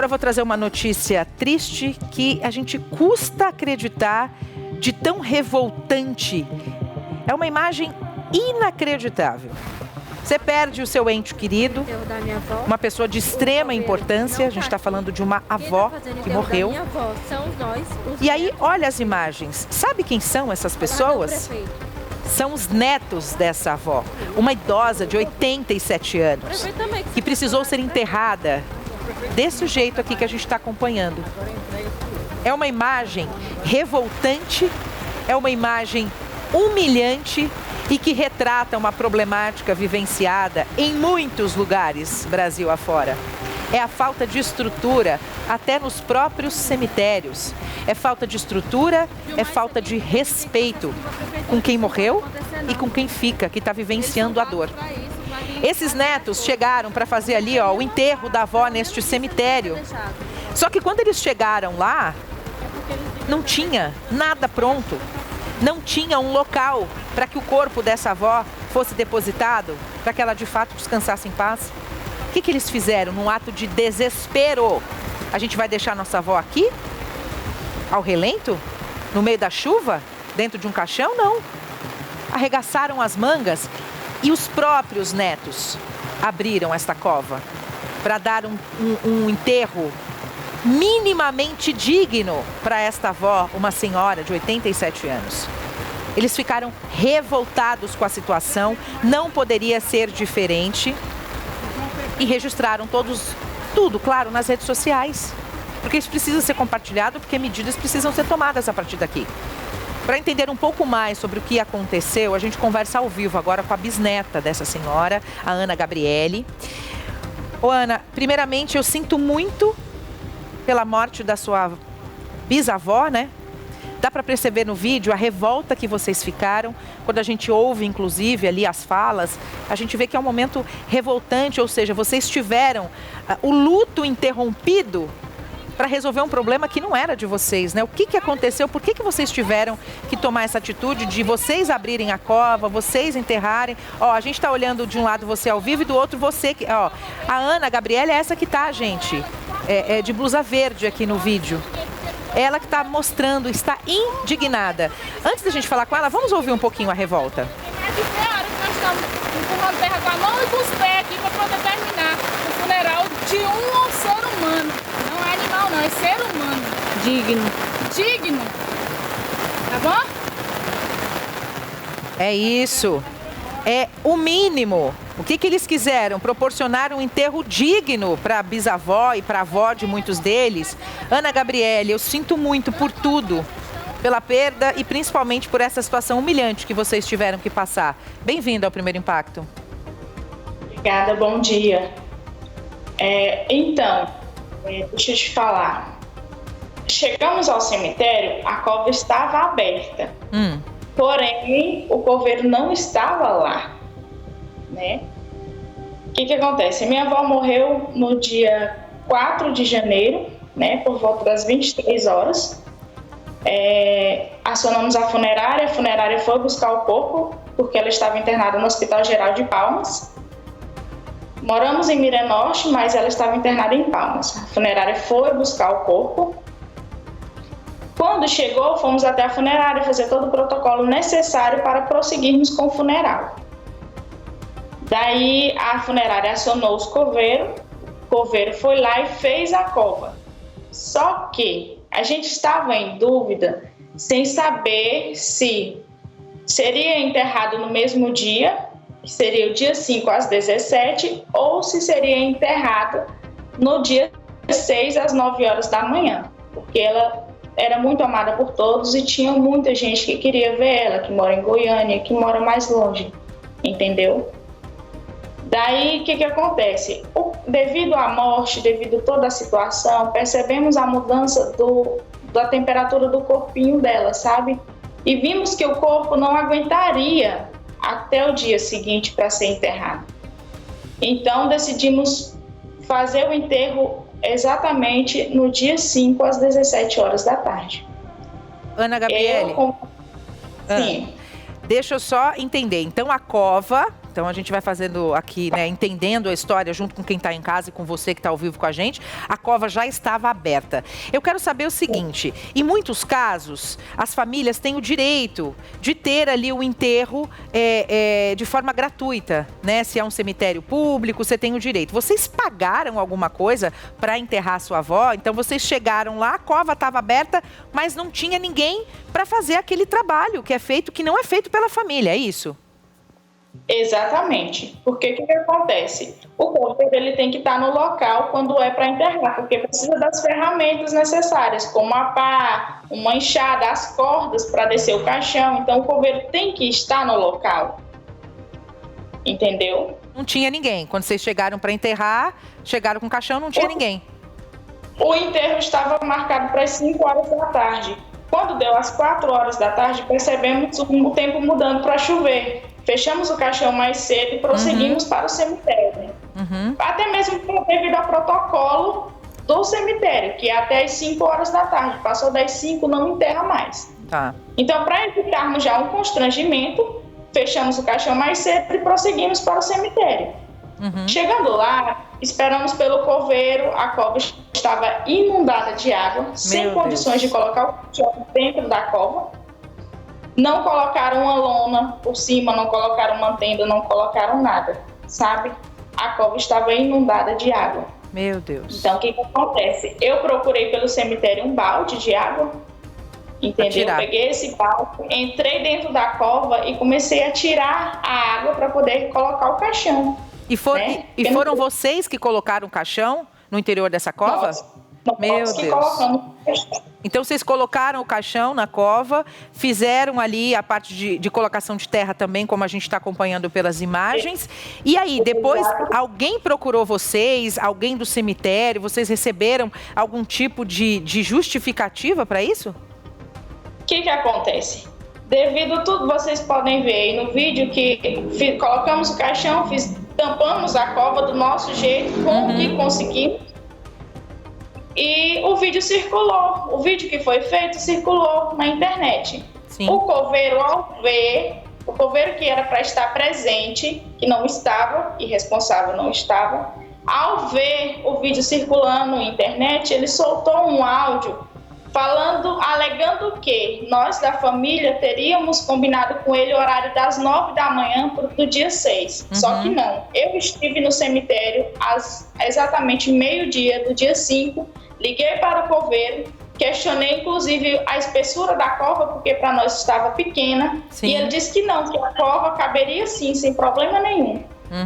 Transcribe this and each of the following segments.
Agora eu vou trazer uma notícia triste que a gente custa acreditar de tão revoltante. É uma imagem inacreditável. Você perde o seu ente querido, uma pessoa de extrema importância, a gente está falando de uma avó que morreu. E aí, olha as imagens. Sabe quem são essas pessoas? São os netos dessa avó, uma idosa de 87 anos, que precisou ser enterrada desse jeito aqui que a gente está acompanhando. É uma imagem revoltante, é uma imagem humilhante e que retrata uma problemática vivenciada em muitos lugares, Brasil afora. É a falta de estrutura até nos próprios cemitérios. É falta de estrutura, é falta de respeito com quem morreu e com quem fica, que está vivenciando a dor. Esses netos chegaram para fazer ali, ó, o enterro da avó neste cemitério. Só que quando eles chegaram lá, não tinha nada pronto. Não tinha um local para que o corpo dessa avó fosse depositado, para que ela de fato descansasse em paz. O que eles fizeram num ato de desespero? A gente vai deixar nossa avó aqui? Ao relento? No meio da chuva? Dentro de um caixão? Não. Arregaçaram as mangas e os próprios netos abriram esta cova para dar um enterro minimamente digno para esta avó, uma senhora de 87 anos. Eles ficaram revoltados com a situação, não poderia ser diferente, e registraram tudo, claro, nas redes sociais. Porque isso precisa ser compartilhado, porque medidas precisam ser tomadas a partir daqui. Para entender um pouco mais sobre o que aconteceu, a gente conversa ao vivo agora com a bisneta dessa senhora, a Ana Gabriele. Ô Ana, primeiramente eu sinto muito pela morte da sua bisavó, né? Dá para perceber no vídeo a revolta que vocês ficaram. Quando a gente ouve, inclusive, ali as falas, a gente vê que é um momento revoltante, ou seja, vocês tiveram o luto interrompido para resolver um problema que não era de vocês, né? O que aconteceu? Por que vocês tiveram que tomar essa atitude de vocês abrirem a cova, vocês enterrarem? Ó, a gente está olhando de um lado você ao vivo e do outro você. Ó, a Ana Gabriele é essa que tá, gente. É de blusa verde aqui no vídeo. Ela que está mostrando, está indignada. Antes da gente falar com ela, vamos ouvir um pouquinho a revolta. É de ver a hora que nós estamos empurrando terra com a mão e com os pés aqui para poder terminar o funeral de um ser humano. Não é animal não, é ser humano. Digno. Digno. Tá bom? É isso. É o mínimo. O que eles quiseram? Proporcionar um enterro digno para a bisavó e para a avó de muitos deles. Ana Gabriele, eu sinto muito por tudo, pela perda e principalmente por essa situação humilhante que vocês tiveram que passar. Bem-vinda ao Primeiro Impacto. Obrigada, bom dia. Deixa eu te falar. Chegamos ao cemitério, a cova estava aberta. Porém, o coveiro não estava lá, né? O que acontece? Minha avó morreu no dia 4 de janeiro, né, por volta das 23 horas. Acionamos a funerária foi buscar o corpo, porque ela estava internada no Hospital Geral de Palmas. Moramos em Miranorte, mas ela estava internada em Palmas. A funerária foi buscar o corpo. Quando chegou, fomos até a funerária fazer todo o protocolo necessário para prosseguirmos com o funeral. Daí a funerária acionou os coveiros, o coveiro foi lá e fez a cova. Só que a gente estava em dúvida, sem saber se seria enterrado no mesmo dia, que seria o dia 5 às 17, ou se seria enterrado no dia 6 às 9 horas da manhã, porque ela era muito amada por todos e tinha muita gente que queria ver ela, que mora em Goiânia, que mora mais longe, entendeu? Daí, o que acontece? Devido à morte, devido a toda a situação, percebemos a mudança da temperatura do corpinho dela, sabe? E vimos que o corpo não aguentaria até o dia seguinte para ser enterrado. Então, decidimos fazer o enterro exatamente no dia 5 às 17 horas da tarde. Ana Gabriele, Sim. Deixa eu só entender. Então a cova Então a gente vai fazendo aqui, né, entendendo a história junto com quem está em casa e com você que está ao vivo com a gente. A cova já estava aberta. Eu quero saber o seguinte, em muitos casos, as famílias têm o direito de ter ali o enterro de forma gratuita, né? Se é um cemitério público, você tem o direito. Vocês pagaram alguma coisa para enterrar sua avó? Então vocês chegaram lá, a cova estava aberta, mas não tinha ninguém para fazer aquele trabalho que é feito, que não é feito pela família, é isso? Exatamente. Porque o que acontece? O coveiro ele tem que estar no local quando é para enterrar, porque precisa das ferramentas necessárias, como a pá, uma enxada, as cordas para descer o caixão. Então o coveiro tem que estar no local. Entendeu? Não tinha ninguém. Quando vocês chegaram para enterrar, chegaram com o caixão, não tinha ninguém. O enterro estava marcado para as 5 horas da tarde. Quando deu às 4 horas da tarde, percebemos o tempo mudando para chover. Fechamos o caixão mais cedo e prosseguimos para o cemitério. Até mesmo devido ao protocolo do cemitério, que é até as 5 horas da tarde. Passou das 5, não enterra mais. Tá. Então, para evitarmos já um constrangimento, fechamos o caixão mais cedo e prosseguimos para o cemitério. Chegando lá, esperamos pelo coveiro, a cova estava inundada de água, sem condições de colocar o caixão dentro da cova. Não colocaram uma lona por cima, não colocaram uma tenda, não colocaram nada, sabe? A cova estava inundada de água. Meu Deus. Então, o que acontece? Eu procurei pelo cemitério um balde de água, entendeu? Eu peguei esse balde, entrei dentro da cova e comecei a tirar a água para poder colocar o caixão. E foram vocês que colocaram o caixão no interior dessa cova? Meu Deus. Então vocês colocaram o caixão na cova, fizeram ali a parte de colocação de terra também, como a gente está acompanhando pelas imagens. E aí, depois, alguém procurou vocês, alguém do cemitério, vocês receberam algum tipo de justificativa para isso? O que acontece? Devido a tudo, vocês podem ver aí no vídeo que colocamos o caixão, tampamos a cova do nosso jeito, como que conseguimos. E o vídeo circulou, o vídeo que foi feito circulou na internet. Sim. O coveiro, ao ver, o coveiro que era para estar presente, que não estava, irresponsável não estava, ao ver o vídeo circulando na internet, ele soltou um áudio alegando que nós da família teríamos combinado com ele o horário das 9 da manhã do dia 6. Só que não. Eu estive no cemitério exatamente meio-dia do dia 5, liguei para o coveiro, questionei inclusive a espessura da cova, porque para nós estava pequena, e ele disse que não, que a cova caberia sim, sem problema nenhum.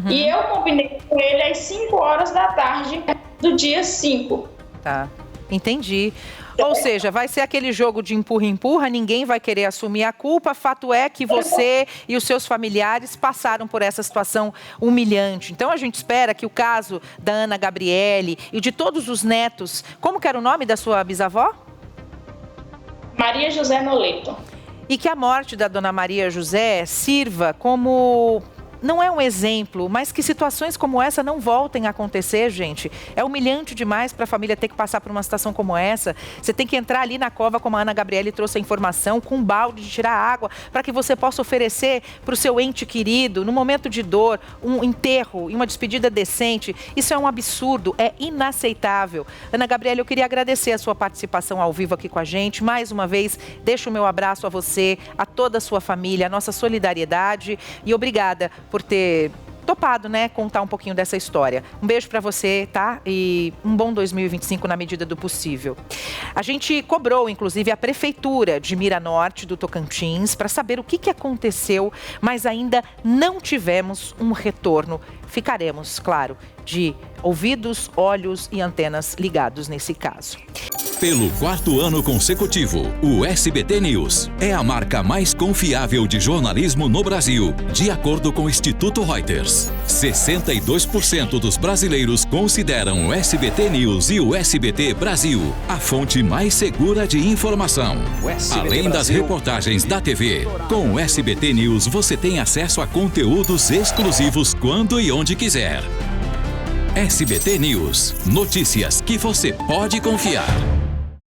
E eu combinei com ele às 5 horas da tarde do dia 5. Tá, entendi. Ou seja, vai ser aquele jogo de empurra-empurra, ninguém vai querer assumir a culpa. Fato é que você e os seus familiares passaram por essa situação humilhante. Então a gente espera que o caso da Ana Gabriele e de todos os netos... Como que era o nome da sua bisavó? Maria José Noleto. E que a morte da dona Maria José sirva como... Não é um exemplo, mas que situações como essa não voltem a acontecer, gente. É humilhante demais para a família ter que passar por uma situação como essa. Você tem que entrar ali na cova, como a Ana Gabriele trouxe a informação, com um balde de tirar água, para que você possa oferecer para o seu ente querido, no momento de dor, um enterro e uma despedida decente. Isso é um absurdo, é inaceitável. Ana Gabriele, eu queria agradecer a sua participação ao vivo aqui com a gente. Mais uma vez, deixo o meu abraço a você, a toda a sua família, a nossa solidariedade e obrigada por ter topado, né, contar um pouquinho dessa história. Um beijo para você, tá? E um bom 2025 na medida do possível. A gente cobrou, inclusive, a Prefeitura de Miranorte, do Tocantins, para saber o que aconteceu, mas ainda não tivemos um retorno. Ficaremos, claro, de ouvidos, olhos e antenas ligados nesse caso. Pelo 4º ano consecutivo, o SBT News é a marca mais confiável de jornalismo no Brasil, de acordo com o Instituto Reuters. 62% dos brasileiros consideram o SBT News e o SBT Brasil a fonte mais segura de informação. Além das reportagens da TV, com o SBT News você tem acesso a conteúdos exclusivos quando e onde quiser. SBT News, notícias que você pode confiar.